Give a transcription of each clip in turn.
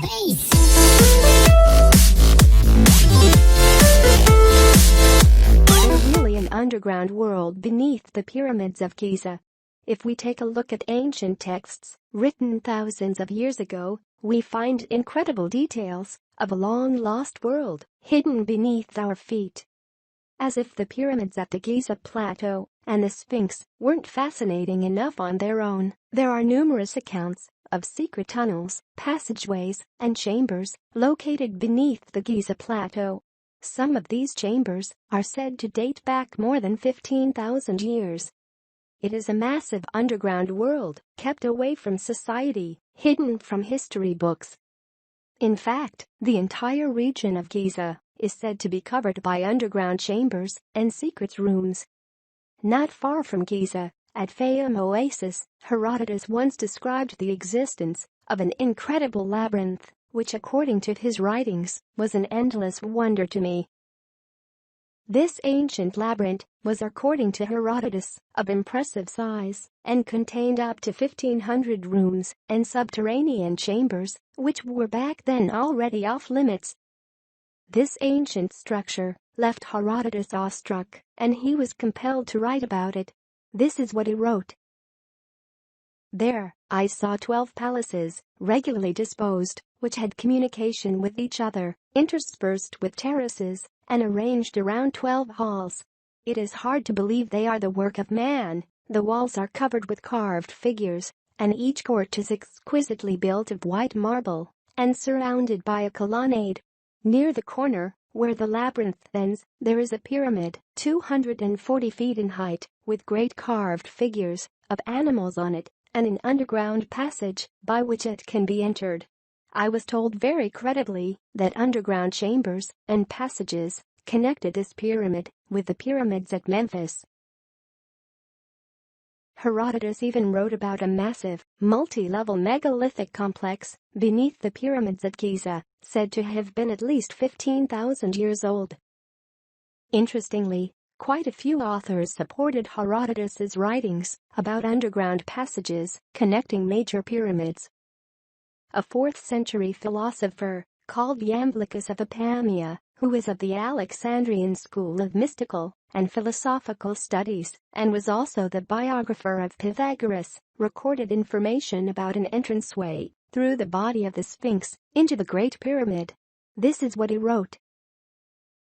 There's really an underground world beneath the pyramids of Giza. If we take a look at ancient texts written thousands of years ago, we find incredible details of a long-lost world hidden beneath our feet. As if the pyramids at the Giza Plateau and the Sphinx weren't fascinating enough on their own, there are numerous accounts of secret tunnels, passageways, and chambers located beneath the Giza Plateau. Some of these chambers are said to date back more than 15,000 years. It is a massive underground world kept away from society, hidden from history books. In fact, the entire region of Giza is said to be covered by underground chambers and secret rooms. Not far from Giza, at Fayum Oasis, Herodotus once described the existence of an incredible labyrinth, which according to his writings was an endless wonder to me. This ancient labyrinth was, according to Herodotus, of impressive size and contained up to 1,500 rooms and subterranean chambers, which were back then already off limits. This ancient structure left Herodotus awestruck, and he was compelled to write about it. This is what he wrote. "There, I saw 12 palaces, regularly disposed, which had communication with each other, interspersed with terraces, and arranged around 12 halls. It is hard to believe they are the work of man. The walls are covered with carved figures, and each court is exquisitely built of white marble and surrounded by a colonnade. Near the corner, where the labyrinth ends, there is a pyramid, 240 feet in height, with great carved figures of animals on it, and an underground passage by which it can be entered. I was told very credibly that underground chambers and passages connected this pyramid with the pyramids at Memphis." Herodotus even wrote about a massive, multi-level megalithic complex beneath the pyramids at Giza, said to have been at least 15,000 years old. Interestingly, quite a few authors supported Herodotus's writings about underground passages connecting major pyramids. A 4th-century philosopher called Iamblichus of Apamea, who is of the Alexandrian school of mystical and philosophical studies and was also the biographer of Pythagoras, recorded information about an entranceway through the body of the Sphinx into the Great Pyramid. This is what he wrote.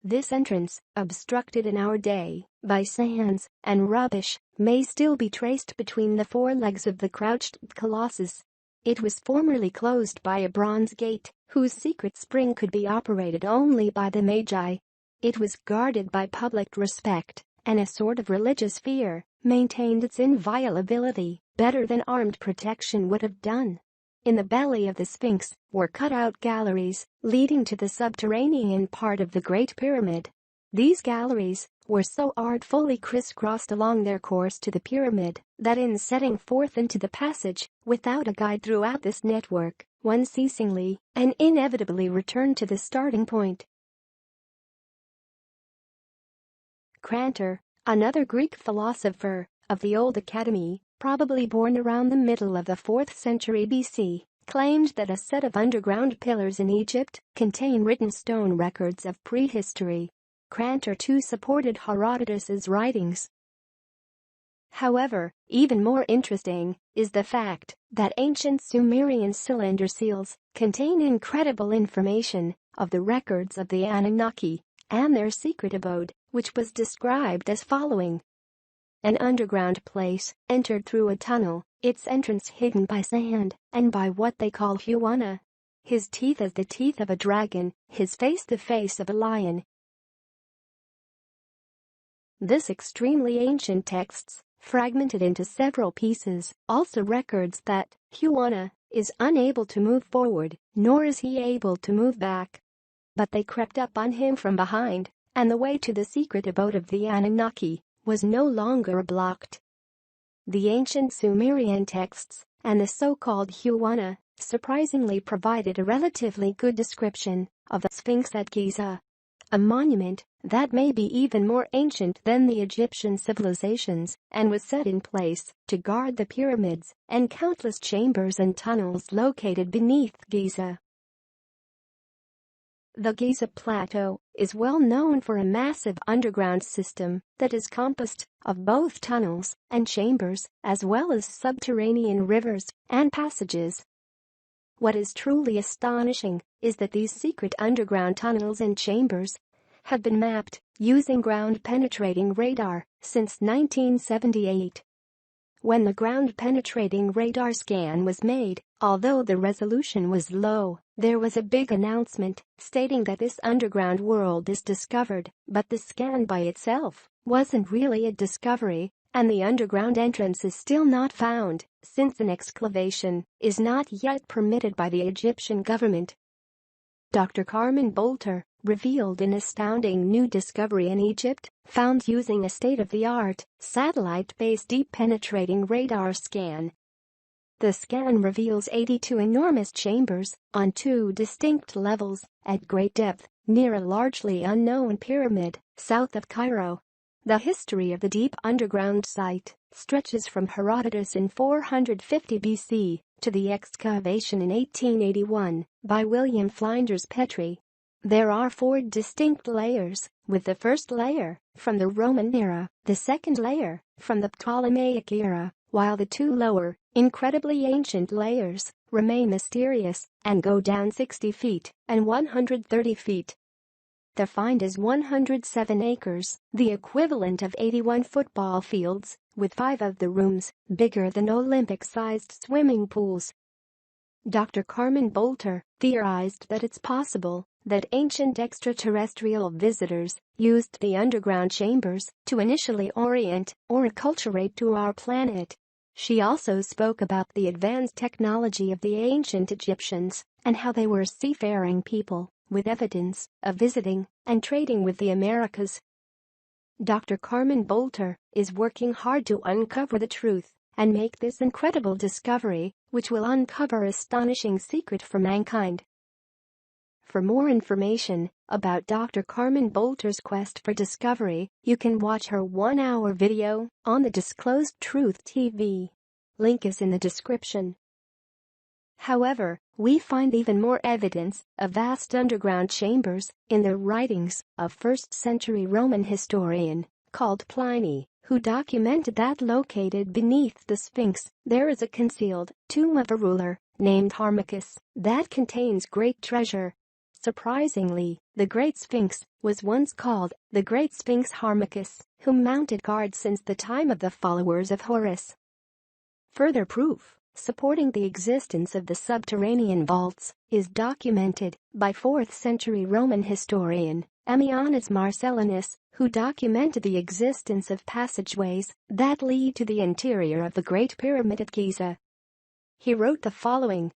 "This entrance, obstructed in our day by sands and rubbish, may still be traced between the 4 legs of the crouched colossus. It was formerly closed by a bronze gate, whose secret spring could be operated only by the Magi. It was guarded by public respect, and a sort of religious fear maintained its inviolability better than armed protection would have done. In the belly of the Sphinx were cut-out galleries leading to the subterranean part of the Great Pyramid. These galleries were so artfully crisscrossed along their course to the pyramid that in setting forth into the passage without a guide throughout this network, one ceasingly and inevitably returned to the starting point." Crantor, another Greek philosopher of the Old Academy, probably born around the middle of the 4th century BC, claimed that a set of underground pillars in Egypt contain written stone records of prehistory. Crantor too supported Herodotus's writings. However, even more interesting is the fact that ancient Sumerian cylinder seals contain incredible information of the records of the Anunnaki and their secret abode, which was described as following. "An underground place, entered through a tunnel, its entrance hidden by sand and by what they call Huana. His teeth as the teeth of a dragon, his face the face of a lion." This extremely ancient texts, fragmented into several pieces, also records that Huana is unable to move forward, nor is he able to move back. But they crept up on him from behind, and the way to the secret abode of the Anunnaki was no longer blocked. The ancient Sumerian texts and the so-called Huana surprisingly provided a relatively good description of the Sphinx at Giza, a monument that may be even more ancient than the Egyptian civilizations and was set in place to guard the pyramids and countless chambers and tunnels located beneath Giza. The Giza Plateau is well known for a massive underground system that is composed of both tunnels and chambers, as well as subterranean rivers and passages. What is truly astonishing is that these secret underground tunnels and chambers have been mapped using ground-penetrating radar since 1978. When the ground-penetrating radar scan was made, although the resolution was low, there was a big announcement stating that this underground world is discovered, but the scan by itself wasn't really a discovery, and the underground entrance is still not found, since an excavation is not yet permitted by the Egyptian government. Dr. Carmen Bolter revealed an astounding new discovery in Egypt, found using a state-of-the-art, satellite-based deep-penetrating radar scan. The scan reveals 82 enormous chambers on 2 distinct levels at great depth near a largely unknown pyramid south of Cairo. The history of the deep underground site stretches from Herodotus in 450 BC to the excavation in 1881 by William Flinders Petrie. There are 4 distinct layers, with the first layer from the Roman era, the second layer from the Ptolemaic era, while the 2 lower, incredibly ancient layers remain mysterious and go down 60 feet and 130 feet. The find is 107 acres, the equivalent of 81 football fields, with 5 of the rooms bigger than Olympic-sized swimming pools. Dr. Carmen Bolter theorized that it's possible that ancient extraterrestrial visitors used the underground chambers to initially orient or acculturate to our planet. She also spoke about the advanced technology of the ancient Egyptians and how they were seafaring people with evidence of visiting and trading with the Americas. Dr. Carmen Bolter is working hard to uncover the truth and make this incredible discovery, which will uncover astonishing secret for mankind. For more information about Dr. Carmen Bolter's quest for discovery, you can watch her 1-hour video on the Disclosed Truth TV. Link is in the description. However, we find even more evidence of vast underground chambers in the writings of 1st-century Roman historian called Pliny, who documented that located beneath the Sphinx there is a concealed tomb of a ruler named Harmachis that contains great treasure. Surprisingly, the Great Sphinx was once called the Great Sphinx Harmachis, who mounted guard since the time of the followers of Horus. Further proof supporting the existence of the subterranean vaults is documented by 4th-century Roman historian Ammianus Marcellinus, who documented the existence of passageways that lead to the interior of the Great Pyramid at Giza. He wrote the following: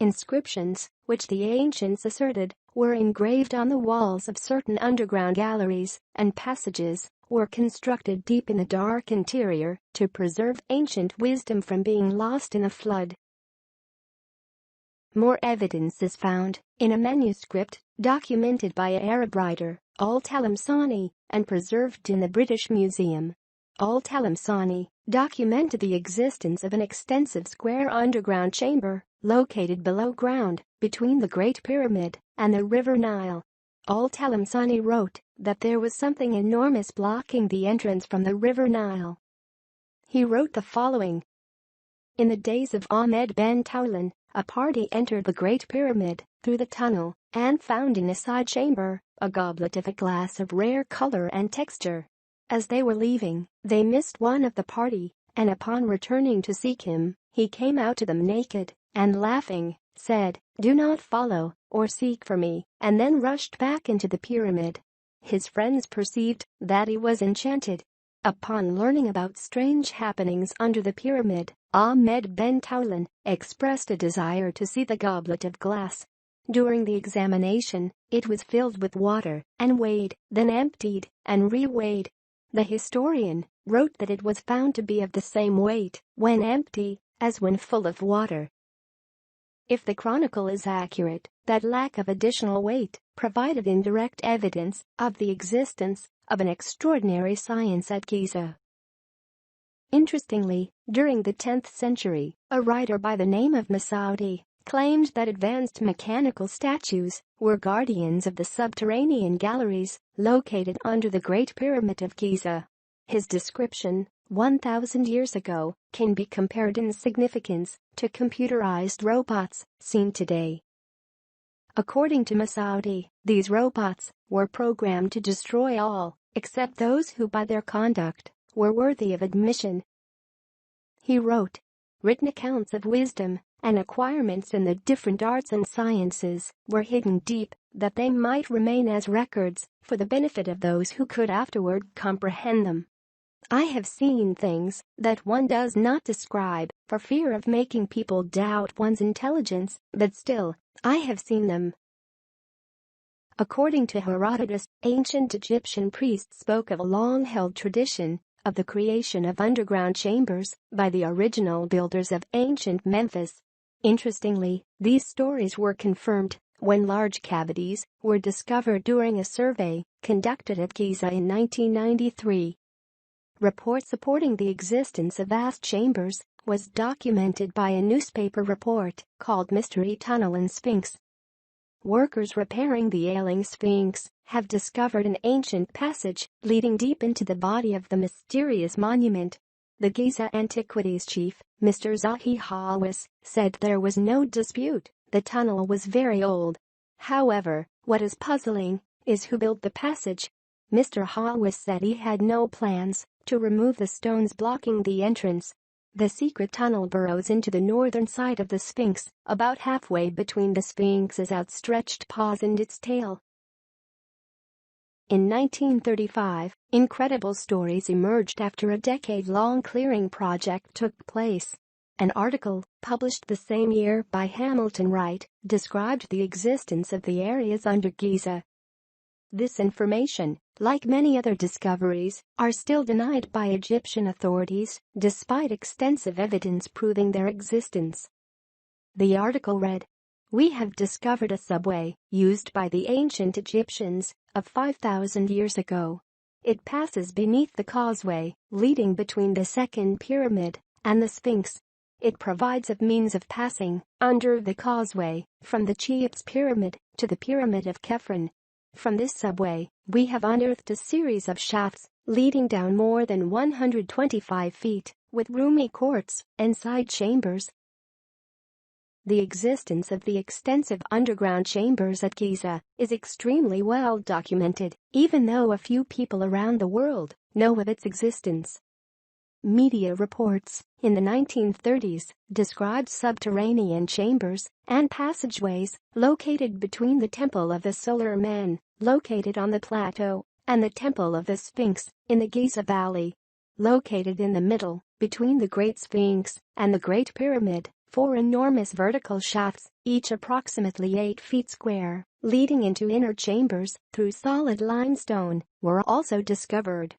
inscriptions, which the ancients asserted were engraved on the walls of certain underground galleries and passages, were constructed deep in the dark interior to preserve ancient wisdom from being lost in a flood. More evidence is found in a manuscript documented by an Arab writer, Al-Talamsani, and preserved in the British Museum. Al-Talamsani documented the existence of an extensive square underground chamber located below ground between the Great Pyramid and the River Nile. Al-Talamsani wrote that there was something enormous blocking the entrance from the River Nile. He wrote the following: in the days of Ahmed Ben Taulan, a party entered the Great Pyramid through the tunnel and found in a side chamber a goblet of a glass of rare color and texture. As they were leaving, they missed one of the party, and upon returning to seek him, he came out to them naked and laughing, said, "Do not follow or seek for me," and then rushed back into the pyramid. His friends perceived that he was enchanted. Upon learning about strange happenings under the pyramid, Ahmed Ben Taulan expressed a desire to see the goblet of glass. During the examination, it was filled with water and weighed, then emptied and reweighed. The historian wrote that it was found to be of the same weight when empty as when full of water. If the chronicle is accurate, that lack of additional weight provided indirect evidence of the existence of an extraordinary science at Giza. Interestingly, during the 10th century, a writer by the name of Masoudi claimed that advanced mechanical statues were guardians of the subterranean galleries located under the Great Pyramid of Giza. His description, 1,000 years ago, can be compared in significance to computerized robots seen today. According to Masoudi, these robots were programmed to destroy all except those who by their conduct were worthy of admission. He wrote, written accounts of wisdom and acquirements in the different arts and sciences were hidden deep, that they might remain as records for the benefit of those who could afterward comprehend them. I have seen things that one does not describe for fear of making people doubt one's intelligence, but still, I have seen them. According to Herodotus, ancient Egyptian priests spoke of a long-held tradition of the creation of underground chambers by the original builders of ancient Memphis. Interestingly, these stories were confirmed when large cavities were discovered during a survey conducted at Giza in 1993. Reports supporting the existence of vast chambers was documented by a newspaper report called Mystery Tunnel and Sphinx. Workers repairing the ailing Sphinx have discovered an ancient passage leading deep into the body of the mysterious monument. The Giza Antiquities chief, Mr. Zahi Hawass, said there was no dispute, the tunnel was very old. However, what is puzzling is who built the passage. Mr. Hawass said he had no plans to remove the stones blocking the entrance. The secret tunnel burrows into the northern side of the Sphinx, about halfway between the Sphinx's outstretched paws and its tail. In 1935, incredible stories emerged after a decade-long clearing project took place. An article, published the same year by Hamilton Wright, described the existence of the areas under Giza. This information, like many other discoveries, are still denied by Egyptian authorities, despite extensive evidence proving their existence. The article read, "We have discovered a subway used by the ancient Egyptians of 5,000 years ago. It passes beneath the causeway leading between the Second Pyramid and the Sphinx. It provides a means of passing under the causeway from the Cheops Pyramid to the Pyramid of Khephren. From this subway, we have unearthed a series of shafts leading down more than 125 feet, with roomy courts and side chambers." The existence of the extensive underground chambers at Giza is extremely well documented, even though a few people around the world know of its existence. Media reports in the 1930s described subterranean chambers and passageways located between the Temple of the Solar Man, located on the plateau, and the Temple of the Sphinx in the Giza Valley. Located in the middle, between the Great Sphinx and the Great Pyramid, 4 enormous vertical shafts, each approximately 8 feet square, leading into inner chambers through solid limestone, were also discovered.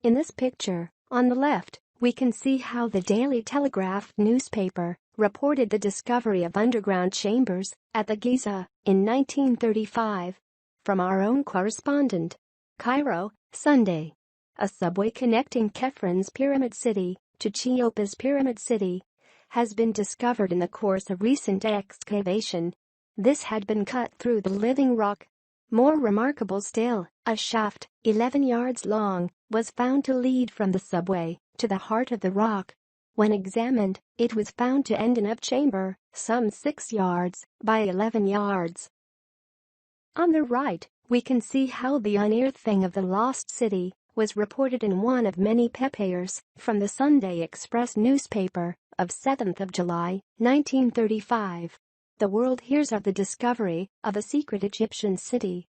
In this picture, on the left, we can see how the Daily Telegraph newspaper reported the discovery of underground chambers at the Giza in 1935. From our own correspondent. Cairo, Sunday. A subway connecting Khephren's Pyramid City to Cheops' Pyramid City has been discovered in the course of recent excavation. This had been cut through the living rock. More remarkable still, a shaft, 11 yards long, was found to lead from the subway to the heart of the rock. When examined, it was found to end in a chamber, some 6 yards by 11 yards. On the right, we can see how the unearthing of the lost city was reported in one of many papers from the Sunday Express newspaper of 7th of July, 1935. The world hears of the discovery of a secret Egyptian city.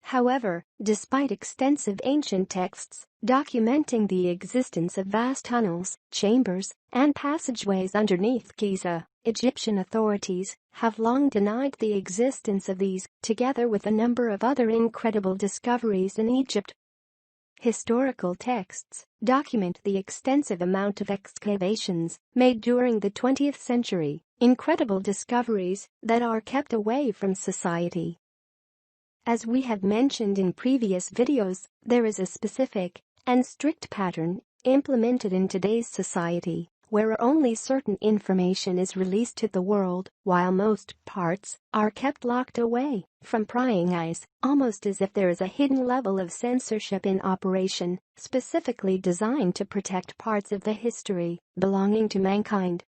However, despite extensive ancient texts documenting the existence of vast tunnels, chambers, and passageways underneath Giza, Egyptian authorities have long denied the existence of these, together with a number of other incredible discoveries in Egypt. Historical texts document the extensive amount of excavations made during the 20th century, incredible discoveries that are kept away from society. As we have mentioned in previous videos, there is a specific and strict pattern implemented in today's society where only certain information is released to the world, while most parts are kept locked away from prying eyes, almost as if there is a hidden level of censorship in operation, specifically designed to protect parts of the history belonging to mankind.